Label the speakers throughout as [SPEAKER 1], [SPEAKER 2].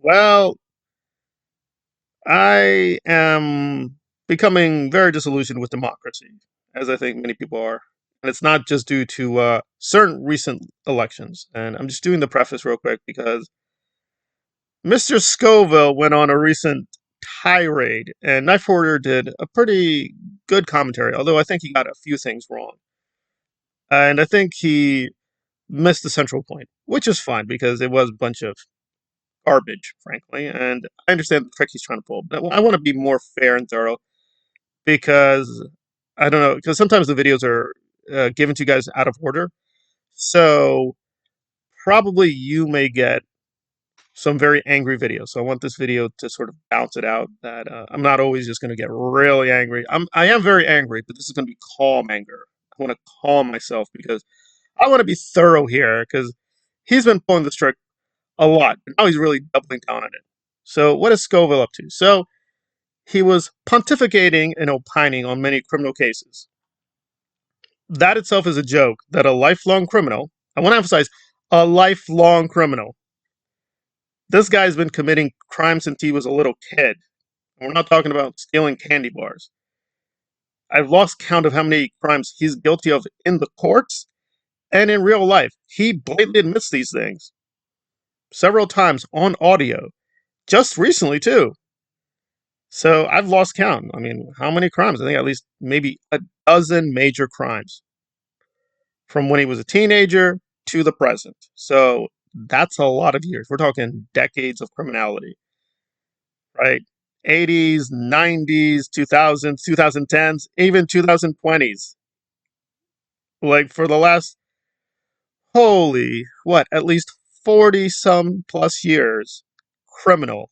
[SPEAKER 1] Well, I am becoming very disillusioned with democracy, as I think many people are. And it's not just due to certain recent elections. And I'm just doing the preface real quick because Mr. Scoville went on a recent tirade, and Knife Hoarder did a pretty good commentary, although I think he got a few things wrong. And I think he missed the central point, which is fine because it was a bunch of garbage, frankly. And I understand the trick he's trying to pull, but I want to be more fair and thorough because I don't know, because sometimes the videos are given to you guys out of order. So probably you may get some very angry videos. So I want this video to sort of bounce it out that I'm not always just going to get really angry. I am very angry, but this is going to be calm anger. I want to calm myself because I want to be thorough here because he's been pulling this trick a lot, but now he's really doubling down on it. So what is Scoville up to? So he was pontificating and opining on many criminal cases. That itself is a joke that a lifelong criminal, I want to emphasize, a lifelong criminal. This guy's been committing crimes since he was a little kid. We're not talking about stealing candy bars. I've lost count of how many crimes he's guilty of in the courts and in real life. He blatantly admits these things several times on audio, just recently, too. So I've lost count. I mean, how many crimes? I think at least maybe a dozen major crimes from when he was a teenager to the present. So that's a lot of years. We're talking decades of criminality, right? 80s, 90s, 2000s, 2010s, even 2020s. Like for the last, holy, what, at least 40 some plus years, criminal.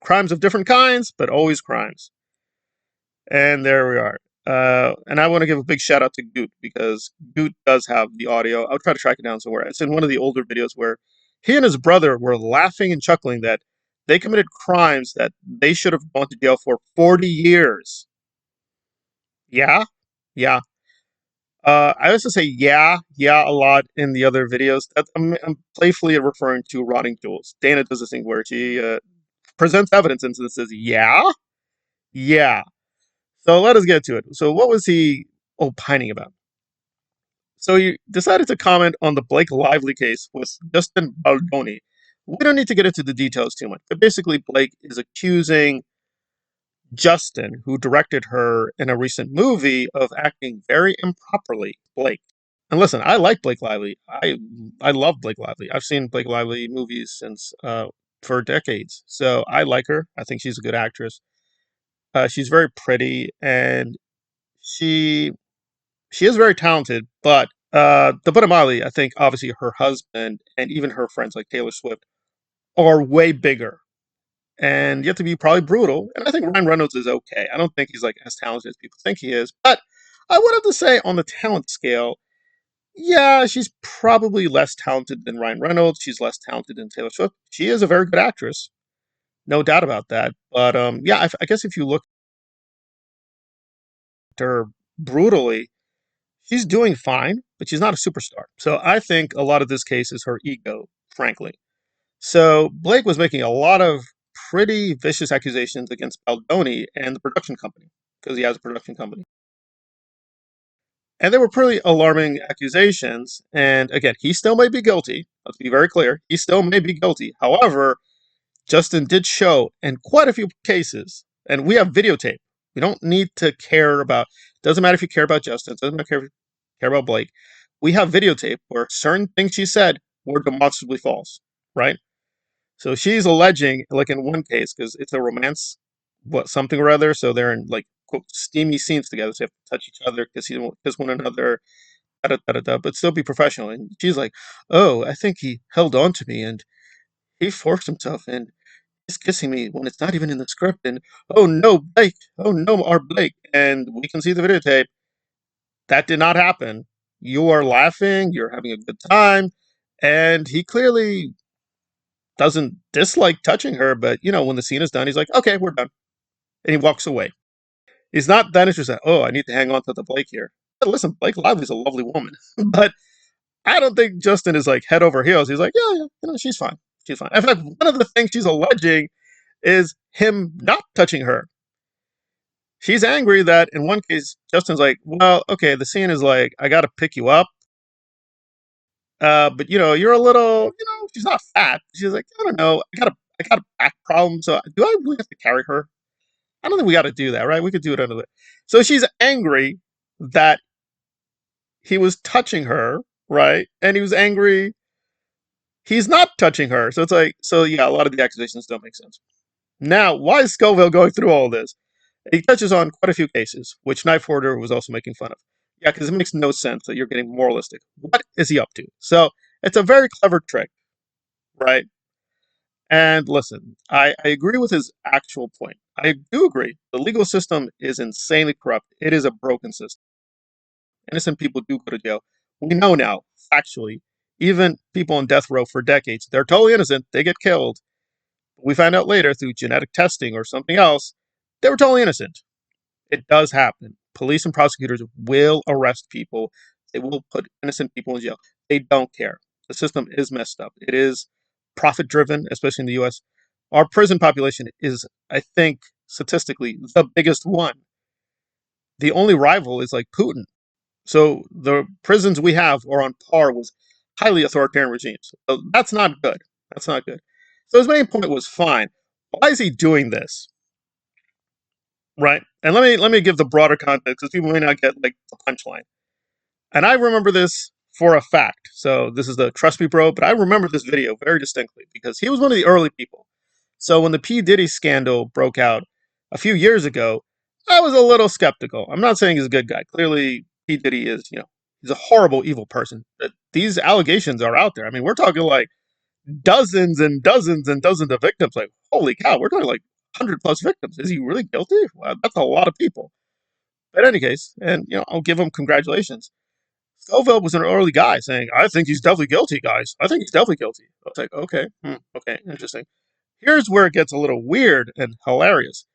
[SPEAKER 1] Crimes of different kinds, but always crimes. And there we are. And I want to give a big shout out to Goot because Goot does have the audio. I'll try to track it down somewhere. It's in one of the older videos where he and his brother were laughing and chuckling that they committed crimes that they should have gone to jail for 40 years. Yeah, yeah. I also say yeah a lot in the other videos. I'm playfully referring to Rotting Jewels. Dana does this thing where she presents evidence and says yeah. So let us get to it. So what was he opining about? So he decided to comment on the Blake Lively case with Justin Baldoni. We don't need to get into the details too much, but basically Blake is accusing Justin, who directed her in a recent movie, of acting very improperly. Blake. And listen, I like Blake Lively. I love Blake Lively. I've seen Blake Lively movies since for decades. So I like her. I think she's a good actress. She's very pretty and she she is very talented, but the Budamali, I think obviously her husband and even her friends like Taylor Swift are way bigger. And you have to be probably brutal. And I think Ryan Reynolds is okay. I don't think he's like as talented as people think he is. But I would have to say on the talent scale, yeah, she's probably less talented than Ryan Reynolds. She's less talented than Taylor Swift. She is a very good actress, no doubt about that. But yeah, I guess if you look at her brutally, she's doing fine, but she's not a superstar. So I think a lot of this case is her ego, frankly. So Blake was making a lot of pretty vicious accusations against Baldoni and the production company, because he has a production company. And they were pretty alarming accusations. And again, he still may be guilty. Let's be very clear. He still may be guilty. However, Justin did show in quite a few cases, and we have videotape. We don't need to care about, doesn't matter if you care about Justin, it doesn't matter if you care about Blake. We have videotape where certain things she said were demonstrably false, right? So she's alleging, like in one case, because it's a romance, what something or other. So they're in like quote steamy scenes together. So they have to touch each other, kiss one another, but still be professional. And she's like, "Oh, I think he held on to me and he forced himself and he's kissing me when it's not even in the script." And oh no, Blake! Oh no, our Blake! And we can see the videotape. That did not happen. You are laughing. You're having a good time, and he clearly doesn't dislike touching her, but when the scene is done, he's like, okay, we're done. And he walks away. He's not that interested. Oh, I need to hang on to the Blake here. But listen, Blake Lively's a lovely woman. But I don't think Justin is like head over heels. He's like, yeah, she's fine. She's fine. In fact, one of the things she's alleging is him not touching her. She's angry that in one case, Justin's like, well, okay, the scene is like, I got to pick you up. But you're a little, she's not fat. She's like, I don't know. I got a back problem. So do I really have to carry her? I don't think we got to do that, right? We could do it another way. So she's angry that he was touching her, right? And he was angry he's not touching her. So it's like, so yeah, a lot of the accusations don't make sense. Now, why is Scoville going through all this? He touches on quite a few cases, which Knife Hoarder was also making fun of. Yeah, because it makes no sense that you're getting moralistic. What is he up to? So it's a very clever trick, right? And listen, I agree with his actual point. I do agree. The legal system is insanely corrupt. It is a broken system. Innocent people do go to jail. We know now, factually, even people on death row for decades, they're totally innocent. They get killed. We find out later through genetic testing or something else, they were totally innocent. It does happen. Police and prosecutors will arrest people. They will put innocent people in jail. They don't care. The system is messed up. It is profit driven, especially in the US. Our prison population is, I think, statistically, the biggest one. The only rival is like Putin. So the prisons we have are on par with highly authoritarian regimes. So that's not good. That's not good. So his main point was fine. Why is he doing this? Right? And let me give the broader context because people may not get like the punchline. And I remember this for a fact. So this is the trust me bro, but I remember this video very distinctly because he was one of the early people. So when the P. Diddy scandal broke out a few years ago, I was a little skeptical. I'm not saying he's a good guy. Clearly, P. Diddy is, he's a horrible, evil person. But these allegations are out there. I mean, we're talking like dozens and dozens and dozens of victims. Like, holy cow, we're talking like 100 plus victims. Is he really guilty? Wow, that's a lot of people. But in any case, and I'll give him congratulations. Scoville was an early guy saying, I think he's definitely guilty, guys. I think he's definitely guilty. I was like, okay, okay, interesting. Here's where it gets a little weird and hilarious.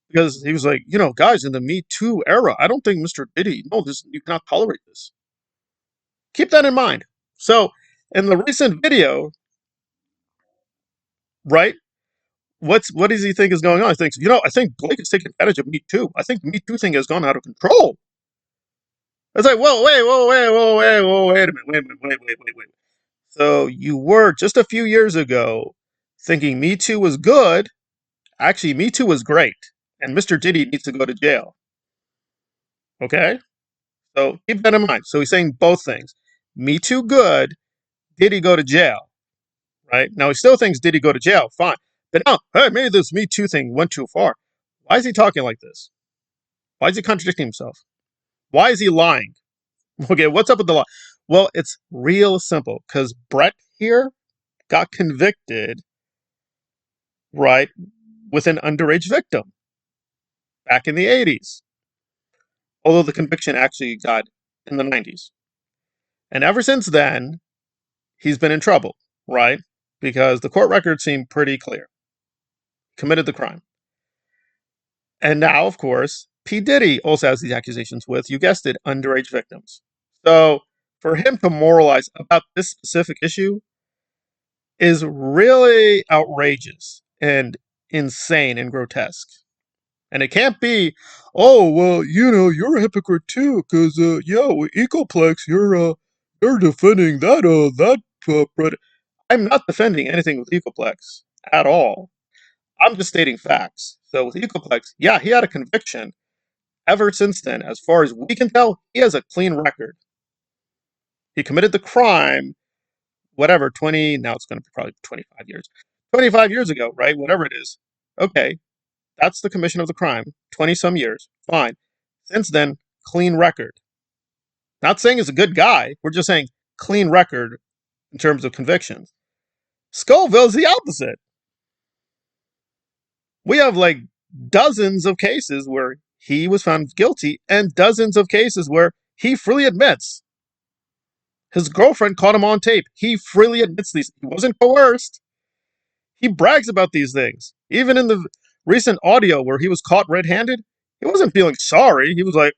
[SPEAKER 1] Because he was like, guys, in the Me Too era, I don't think Mr. Diddy, no, you cannot tolerate this. Keep that in mind. So, in the recent video, right, what does he think is going on? He thinks, I think Blake is taking advantage of Me Too. I think the Me Too thing has gone out of control. It's like, whoa, wait, whoa, wait, whoa, wait, whoa, wait a minute, wait a minute, wait. So you were just a few years ago thinking Me Too was good. Actually, Me Too was great. And Mr. Diddy needs to go to jail. Okay? So keep that in mind. So he's saying both things. Me Too good. Diddy go to jail? Right? Now he still thinks Diddy go to jail. Fine. But no, hey, maybe this Me Too thing went too far. Why is he talking like this? Why is he contradicting himself? Why is he lying? Okay, what's up with the lie? Well, it's real simple because Brett here got convicted, right, with an underage victim back in the 80s. Although the conviction actually got in the 90s. And ever since then, he's been in trouble, right? Because the court records seem pretty clear. Committed the crime. And now, of course, P. Diddy also has these accusations with, you guessed it, underage victims. So for him to moralize about this specific issue is really outrageous and insane and grotesque. And it can't be, oh, well, you're a hypocrite too, because, with Ecoplex, you're defending that. I'm not defending anything with Ecoplex at all. I'm just stating facts. So with Ecoplex, yeah, he had a conviction. Ever since then, as far as we can tell, he has a clean record. He committed the crime, whatever, 20, now it's going to be probably 25 years. 25 years ago, right? Whatever it is. Okay, that's the commission of the crime. 20 some years. Fine. Since then, clean record. Not saying he's a good guy. We're just saying clean record in terms of convictions. Scoville's the opposite. We have like dozens of cases where he was found guilty and dozens of cases where he freely admits. His girlfriend caught him on tape. He freely admits these. He wasn't coerced. He brags about these things. Even in the recent audio where he was caught red-handed, he wasn't feeling sorry. He was like,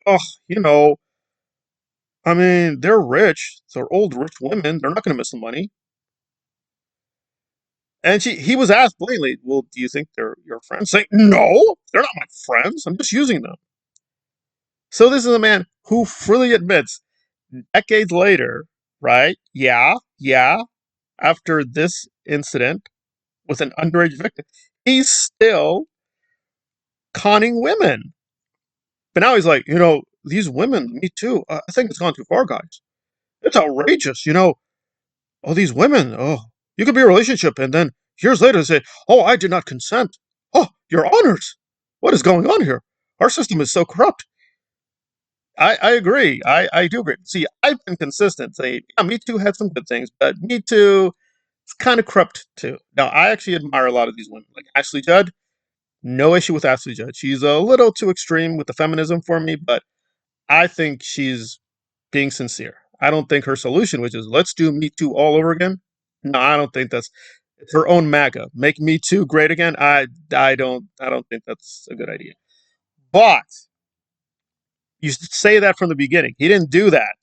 [SPEAKER 1] I mean, they're rich. They're old rich women. They're not going to miss the money. And he was asked blatantly, well, do you think they're your friends? Saying, no, they're not my friends. I'm just using them. So this is a man who freely admits decades later, right? Yeah, after this incident with an underage victim, he's still conning women. But now he's like, these women, me too. I think it's gone too far, guys. It's outrageous, Oh, these women, you could be in a relationship and then years later say, oh, I did not consent. Oh, your honors. What is going on here? Our system is so corrupt. I agree. I do agree. See, I've been consistent saying, yeah, Me Too had some good things, but Me Too is kind of corrupt too. Now, I actually admire a lot of these women, like Ashley Judd. No issue with Ashley Judd. She's a little too extreme with the feminism for me, but I think she's being sincere. I don't think her solution, which is let's do Me Too all over again. No, I don't think that's it's her own MAGA. Make Me Too great again. I don't think that's a good idea. But you say that from the beginning. He didn't do that.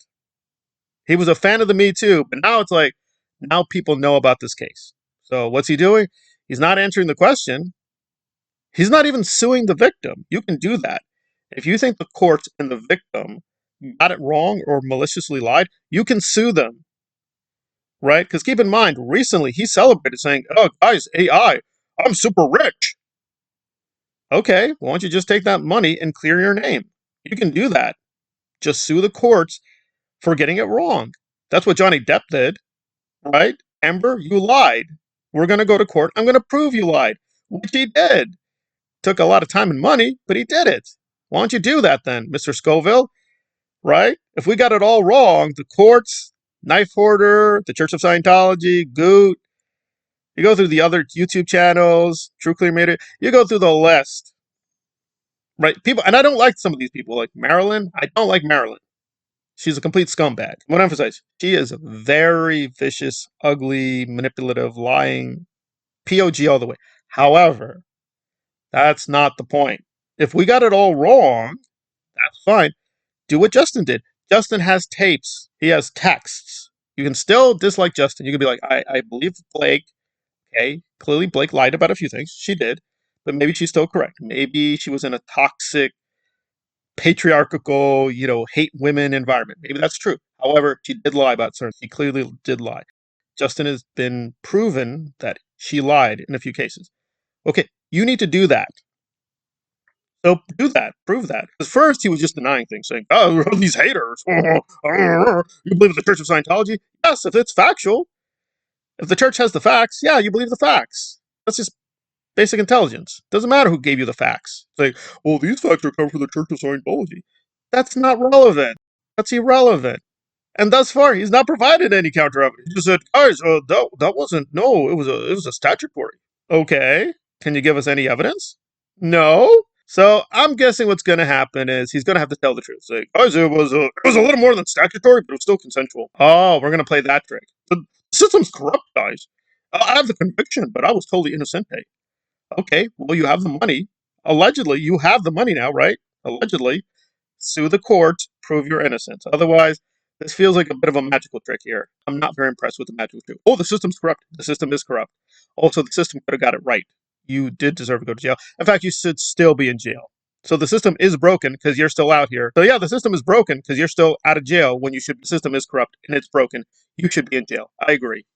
[SPEAKER 1] He was a fan of the Me Too, but now it's like now people know about this case. So what's he doing? He's not answering the question. He's not even suing the victim. You can do that. If you think the court and the victim got it wrong or maliciously lied, you can sue them, right? Because keep in mind, recently he celebrated saying, oh, guys, AI, I'm super rich. Okay, why don't you just take that money and clear your name? You can do that. Just sue the courts for getting it wrong. That's what Johnny Depp did, right? Amber, you lied. We're going to go to court. I'm going to prove you lied, which he did. Took a lot of time and money, but he did it. Why don't you do that then, Mr. Scoville? Right? If we got it all wrong, the courts, Knife Hoarder, the Church of Scientology, Goot, you go through the other YouTube channels, True Clear Media, you go through the list. Right? People, and I don't like some of these people, like Marilyn. I don't like Marilyn. She's a complete scumbag. I want to emphasize, she is very vicious, ugly, manipulative, lying, POG all the way. However, that's not the point. If we got it all wrong, that's fine. Do what Justin did. Justin has tapes. He has texts. You can still dislike Justin. You can be like, I believe Blake. Okay, clearly Blake lied about a few things. She did, but maybe she's still correct. Maybe she was in a toxic, patriarchal, hate women environment. Maybe that's true. However, she did lie about certain. She clearly did lie. Justin has been proven that she lied in a few cases. Okay, you need to do that. So do that, prove that. Because first he was just denying things, saying, "Oh, these haters, you believe in the Church of Scientology?" Yes, if it's factual. If the church has the facts, yeah, you believe the facts. That's just basic intelligence. Doesn't matter who gave you the facts. It's like, well, these facts are coming from the Church of Scientology. That's not relevant. That's irrelevant. And thus far, he's not provided any counter evidence. He just said, guys, that wasn't. No, it was a statutory. Okay, can you give us any evidence? No. So I'm guessing what's going to happen is he's going to have to tell the truth. Say, guys, it was a little more than statutory, but it was still consensual. Oh, we're going to play that trick. The system's corrupt, guys. I have the conviction, but I was totally innocent. Okay, well, you have the money. Allegedly, you have the money now, right? Allegedly, sue the court, prove your innocence. Otherwise, this feels like a bit of a magical trick here. I'm not very impressed with the magical trick. Oh, the system's corrupt. The system is corrupt. Also, the system could have got it right. You did deserve to go to jail. In fact, you should still be in jail. So the system is broken because you're still out here. So yeah, the system is broken because you're still out of jail when you should. The system is corrupt and it's broken. You should be in jail. I agree.